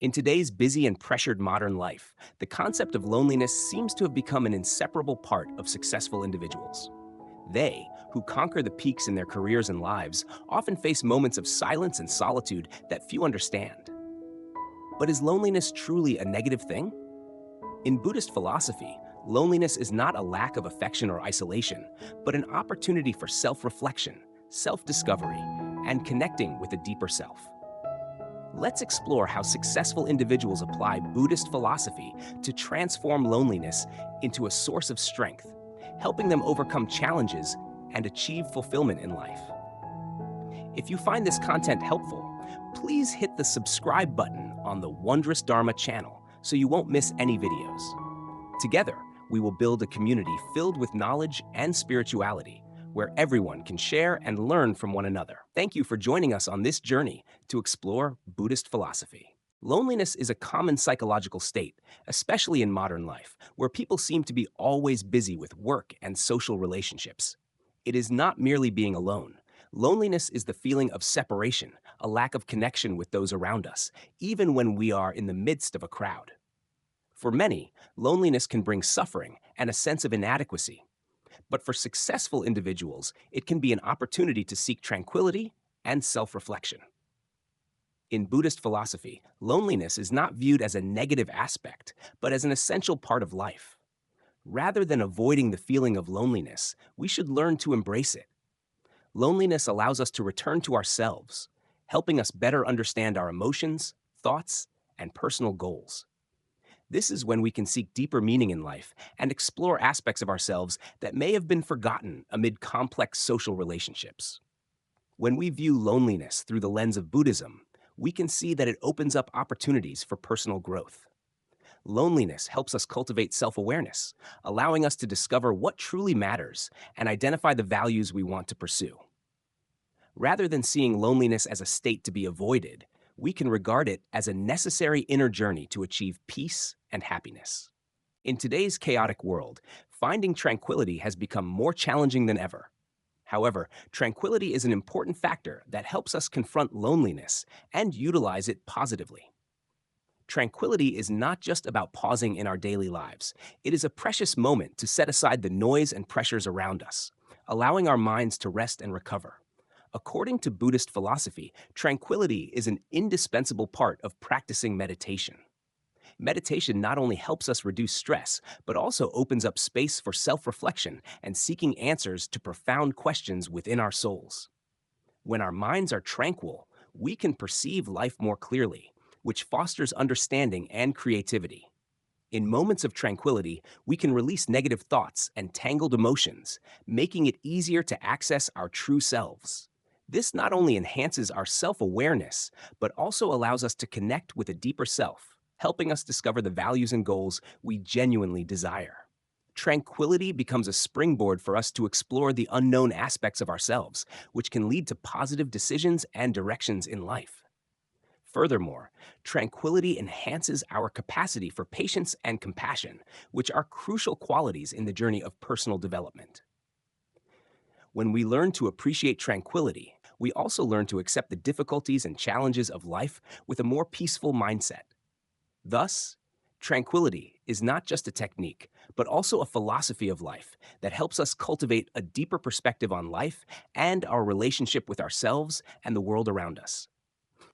In today's busy and pressured modern life, the concept of loneliness seems to have become an inseparable part of successful individuals. They, who conquer the peaks in their careers and lives, often face moments of silence and solitude that few understand. But is loneliness truly a negative thing? In Buddhist philosophy, loneliness is not a lack of affection or isolation, but an opportunity for self reflection, self discovery, and connecting with a deeper self. Let's explore how successful individuals apply Buddhist philosophy to transform loneliness into a source of strength, helping them overcome challenges and achieve fulfillment in life. If you find this content helpful, please hit the subscribe button on the Wondrous Dharma channel so you won't miss any videos. Together, we will build a community filled with knowledge and spirituality, where everyone can share and learn from one another. Thank you for joining us on this journey to explore Buddhist philosophy. Loneliness is a common psychological state, especially in modern life, where people seem to be always busy with work and social relationships. It is not merely being alone. Loneliness is the feeling of separation, a lack of connection with those around us, even when we are in the midst of a crowd. For many, loneliness can bring suffering and a sense of inadequacy. But for successful individuals, it can be an opportunity to seek tranquility and self reflection. In Buddhist philosophy, loneliness is not viewed as a negative aspect, but as an essential part of life. Rather than avoiding the feeling of loneliness, we should learn to embrace it. Loneliness allows us to return to ourselves, helping us better understand our emotions, thoughts, and personal goals. This is when we can seek deeper meaning in life and explore aspects of ourselves that may have been forgotten amid complex social relationships. When we view loneliness through the lens of Buddhism, we can see that it opens up opportunities for personal growth. Loneliness helps us cultivate self awareness, allowing us to discover what truly matters and identify the values we want to pursue. Rather than seeing loneliness as a state to be avoided, we can regard it as a necessary inner journey to achieve peace and happiness. In today's chaotic world, finding tranquility has become more challenging than ever. However, tranquility is an important factor that helps us confront loneliness and utilize it positively. Tranquility is not just about pausing in our daily lives. It is a precious moment to set aside the noise and pressures around us, allowing our minds to rest and recover. According to Buddhist philosophy, tranquility is an indispensable part of practicing meditation. Meditation not only helps us reduce stress, but also opens up space for self reflection and seeking answers to profound questions within our souls. When our minds are tranquil, we can perceive life more clearly, which fosters understanding and creativity. In moments of tranquility, we can release negative thoughts and tangled emotions, making it easier to access our true selves. This not only enhances our self awareness, but also allows us to connect with a deeper self, helping us discover the values and goals we genuinely desire. Tranquility becomes a springboard for us to explore the unknown aspects of ourselves, which can lead to positive decisions and directions in life. Furthermore, tranquility enhances our capacity for patience and compassion, which are crucial qualities in the journey of personal development. When we learn to appreciate tranquility, we also learn to accept the difficulties and challenges of life with a more peaceful mindset. Thus, tranquility is not just a technique, but also a philosophy of life that helps us cultivate a deeper perspective on life and our relationship with ourselves and the world around us.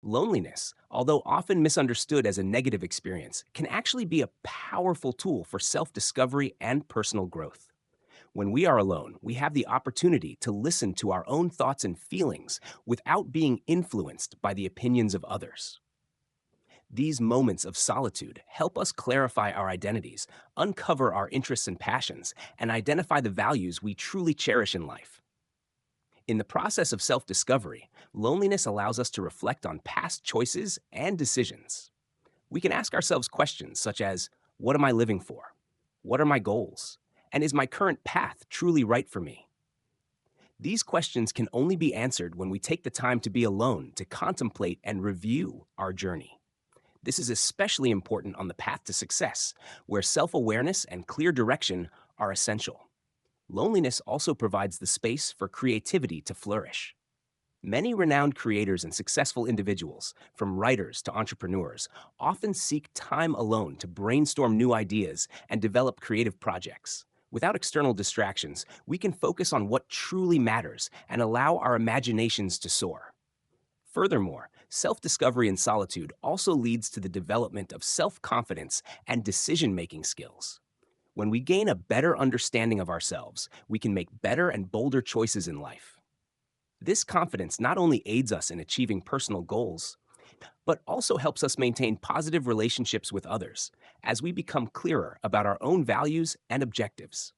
Loneliness, although often misunderstood as a negative experience, can actually be a powerful tool for self discovery and personal growth. When we are alone, we have the opportunity to listen to our own thoughts and feelings without being influenced by the opinions of others. These moments of solitude help us clarify our identities, uncover our interests and passions, and identify the values we truly cherish in life. In the process of self discovery, loneliness allows us to reflect on past choices and decisions. We can ask ourselves questions such as: what am I living for? What are my goals? And is my current path truly right for me? These questions can only be answered when we take the time to be alone to contemplate and review our journey. This is especially important on the path to success, where self awareness and clear direction are essential. Loneliness also provides the space for creativity to flourish. Many renowned creators and successful individuals, from writers to entrepreneurs, often seek time alone to brainstorm new ideas and develop creative projects. Without external distractions, we can focus on what truly matters and allow our imaginations to soar. Furthermore, self discovery in solitude also leads to the development of self confidence and decision making skills. When we gain a better understanding of ourselves, we can make better and bolder choices in life. This confidence not only aids us in achieving personal goals, but also helps us maintain positive relationships with others as we become clearer about our own values and objectives.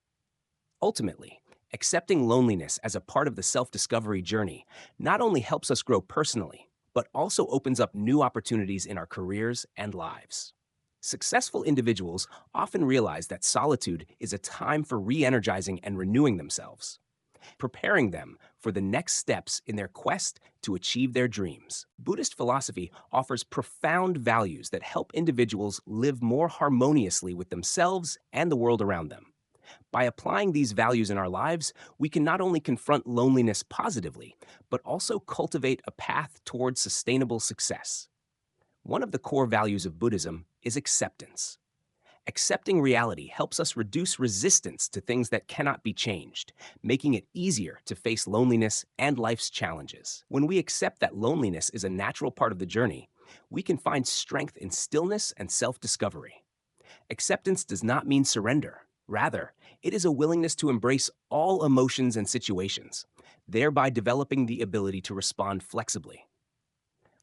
Ultimately, accepting loneliness as a part of the self discovery journey not only helps us grow personally, but also opens up new opportunities in our careers and lives. Successful individuals often realize that solitude is a time for re energizing and renewing themselves, preparing them for the next steps in their quest to achieve their dreams. Buddhist philosophy offers profound values that help individuals live more harmoniously with themselves and the world around them. By applying these values in our lives, we can not only confront loneliness positively, but also cultivate a path towards sustainable success. One of the core values of Buddhism is acceptance. Accepting reality helps us reduce resistance to things that cannot be changed, making it easier to face loneliness and life's challenges. When we accept that loneliness is a natural part of the journey, we can find strength in stillness and self discovery. Acceptance does not mean surrender. Rather, it is a willingness to embrace all emotions and situations, thereby developing the ability to respond flexibly.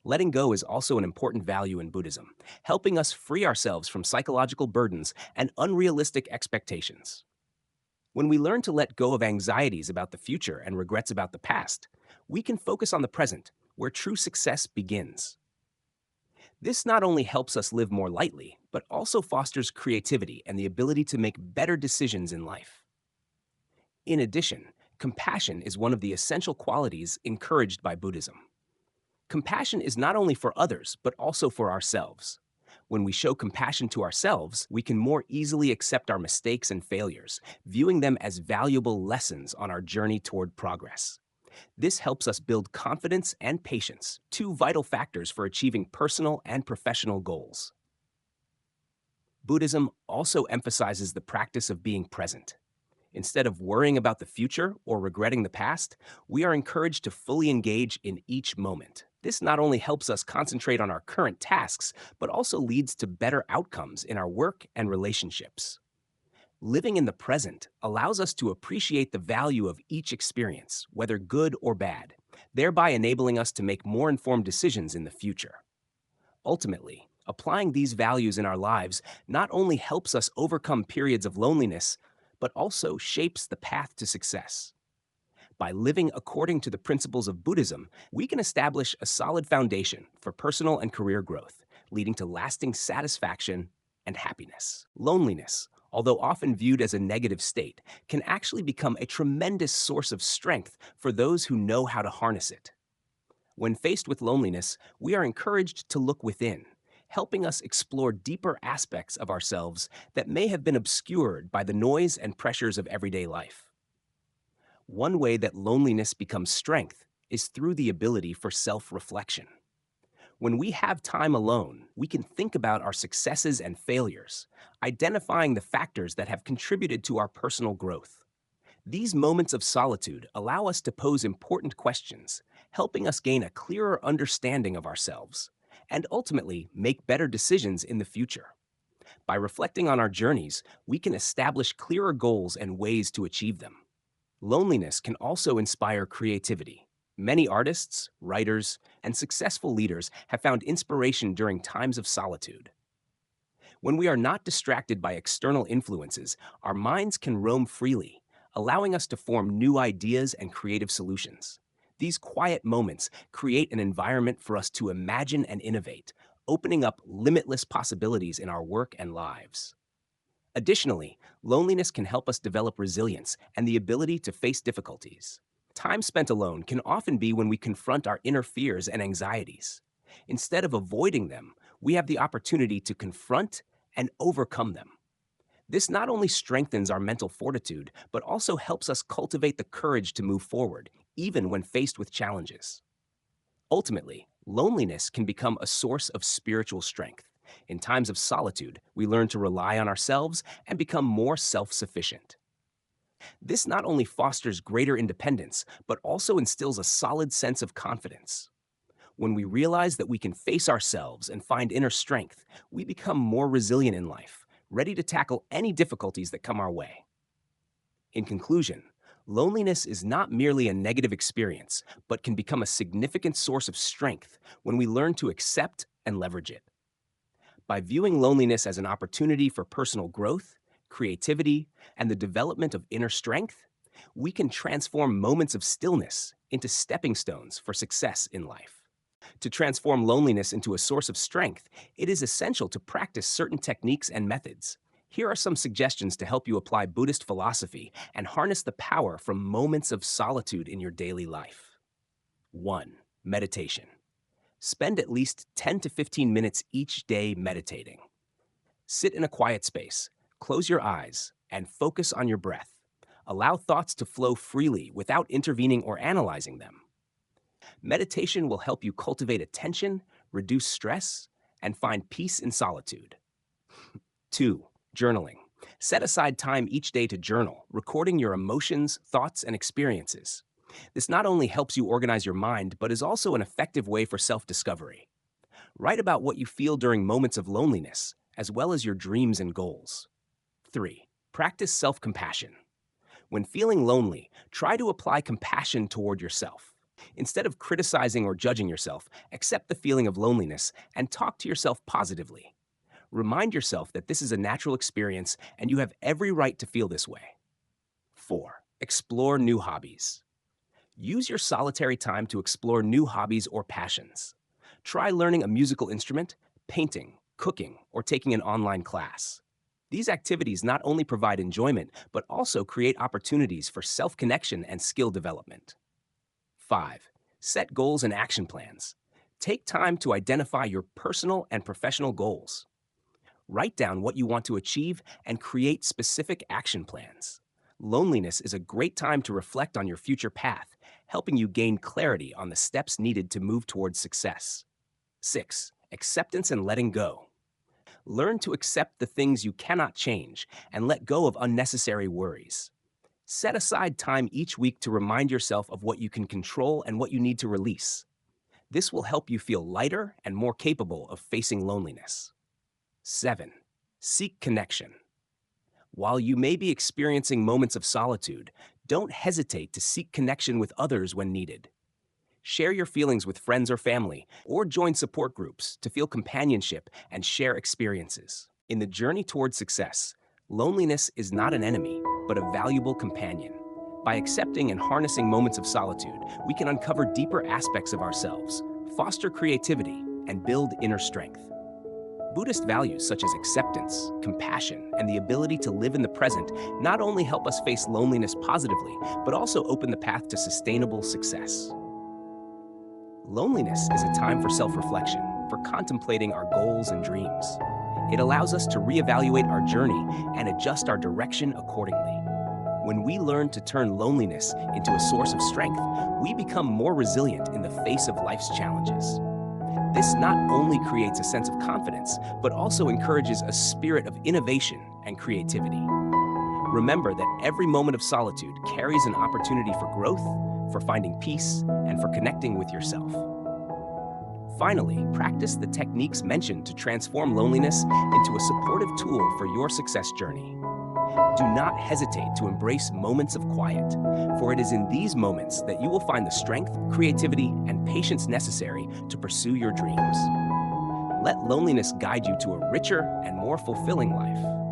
Letting go is also an important value in Buddhism, helping us free ourselves from psychological burdens and unrealistic expectations. When we learn to let go of anxieties about the future and regrets about the past, we can focus on the present, where true success begins. This not only helps us live more lightly, but also fosters creativity and the ability to make better decisions in life. In addition, compassion is one of the essential qualities encouraged by Buddhism. Compassion is not only for others, but also for ourselves. When we show compassion to ourselves, we can more easily accept our mistakes and failures, viewing them as valuable lessons on our journey toward progress. This helps us build confidence and patience, two vital factors for achieving personal and professional goals. Buddhism also emphasizes the practice of being present. Instead of worrying about the future or regretting the past, we are encouraged to fully engage in each moment. This not only helps us concentrate on our current tasks, but also leads to better outcomes in our work and relationships. Living in the present allows us to appreciate the value of each experience, whether good or bad, thereby enabling us to make more informed decisions in the future. Ultimately, applying these values in our lives not only helps us overcome periods of loneliness, but also shapes the path to success. By living according to the principles of Buddhism, we can establish a solid foundation for personal and career growth, leading to lasting satisfaction and happiness. Loneliness, although often viewed as a negative state, can actually become a tremendous source of strength for those who know how to harness it. When faced with loneliness, we are encouraged to look within, helping us explore deeper aspects of ourselves that may have been obscured by the noise and pressures of everyday life. One way that loneliness becomes strength is through the ability for self reflection. When we have time alone, we can think about our successes and failures, identifying the factors that have contributed to our personal growth. These moments of solitude allow us to pose important questions, helping us gain a clearer understanding of ourselves and ultimately make better decisions in the future. By reflecting on our journeys, we can establish clearer goals and ways to achieve them. Loneliness can also inspire creativity. Many artists, writers, and successful leaders have found inspiration during times of solitude. When we are not distracted by external influences, our minds can roam freely, allowing us to form new ideas and creative solutions. These quiet moments create an environment for us to imagine and innovate, opening up limitless possibilities in our work and lives. Additionally, loneliness can help us develop resilience and the ability to face difficulties. Time spent alone can often be when we confront our inner fears and anxieties. Instead of avoiding them, we have the opportunity to confront and overcome them. This not only strengthens our mental fortitude, but also helps us cultivate the courage to move forward, even when faced with challenges. Ultimately, loneliness can become a source of spiritual strength. In times of solitude, we learn to rely on ourselves and become more self sufficient. This not only fosters greater independence, but also instills a solid sense of confidence. When we realize that we can face ourselves and find inner strength, we become more resilient in life, ready to tackle any difficulties that come our way. In conclusion, loneliness is not merely a negative experience, but can become a significant source of strength when we learn to accept and leverage it. By viewing loneliness as an opportunity for personal growth, creativity, and the development of inner strength, we can transform moments of stillness into stepping stones for success in life. To transform loneliness into a source of strength, it is essential to practice certain techniques and methods. Here are some suggestions to help you apply Buddhist philosophy and harness the power from moments of solitude in your daily life. 1. Meditation. Spend at least 10 to 15 minutes each day meditating. Sit in a quiet space, close your eyes, and focus on your breath. Allow thoughts to flow freely without intervening or analyzing them. Meditation will help you cultivate attention, reduce stress, and find peace in solitude. 2. Journaling. Set aside time each day to journal, recording your emotions, thoughts, and experiences. This not only helps you organize your mind, but is also an effective way for self-discovery. Write about what you feel during moments of loneliness, as well as your dreams and goals. 3. Practice self-compassion. When feeling lonely, try to apply compassion toward yourself. Instead of criticizing or judging yourself, accept the feeling of loneliness and talk to yourself positively. Remind yourself that this is a natural experience and you have every right to feel this way. 4. Explore new hobbies. Use your solitary time to explore new hobbies or passions. Try learning a musical instrument, painting, cooking, or taking an online class. These activities not only provide enjoyment, but also create opportunities for self-connection and skill development. 5. Set goals and action plans. Take time to identify your personal and professional goals. Write down what you want to achieve and create specific action plans. Loneliness is a great time to reflect on your future path, helping you gain clarity on the steps needed to move towards success. 6. Acceptance and letting go. Learn to accept the things you cannot change and let go of unnecessary worries. Set aside time each week to remind yourself of what you can control and what you need to release. This will help you feel lighter and more capable of facing loneliness. 7. Seek connection. While you may be experiencing moments of solitude, don't hesitate to seek connection with others when needed. Share your feelings with friends or family, or join support groups to feel companionship and share experiences. In the journey towards success, loneliness is not an enemy, but a valuable companion. By accepting and harnessing moments of solitude, we can uncover deeper aspects of ourselves, foster creativity, and build inner strength. Buddhist values such as acceptance, compassion, and the ability to live in the present not only help us face loneliness positively, but also open the path to sustainable success. Loneliness is a time for self-reflection, for contemplating our goals and dreams. It allows us to reevaluate our journey and adjust our direction accordingly. When we learn to turn loneliness into a source of strength, we become more resilient in the face of life's challenges. This not only creates a sense of confidence, but also encourages a spirit of innovation and creativity. Remember that every moment of solitude carries an opportunity for growth, for finding peace, and for connecting with yourself. Finally, practice the techniques mentioned to transform loneliness into a supportive tool for your success journey. Do not hesitate to embrace moments of quiet, for it is in these moments that you will find the strength, creativity, and patience necessary to pursue your dreams. Let loneliness guide you to a richer and more fulfilling life.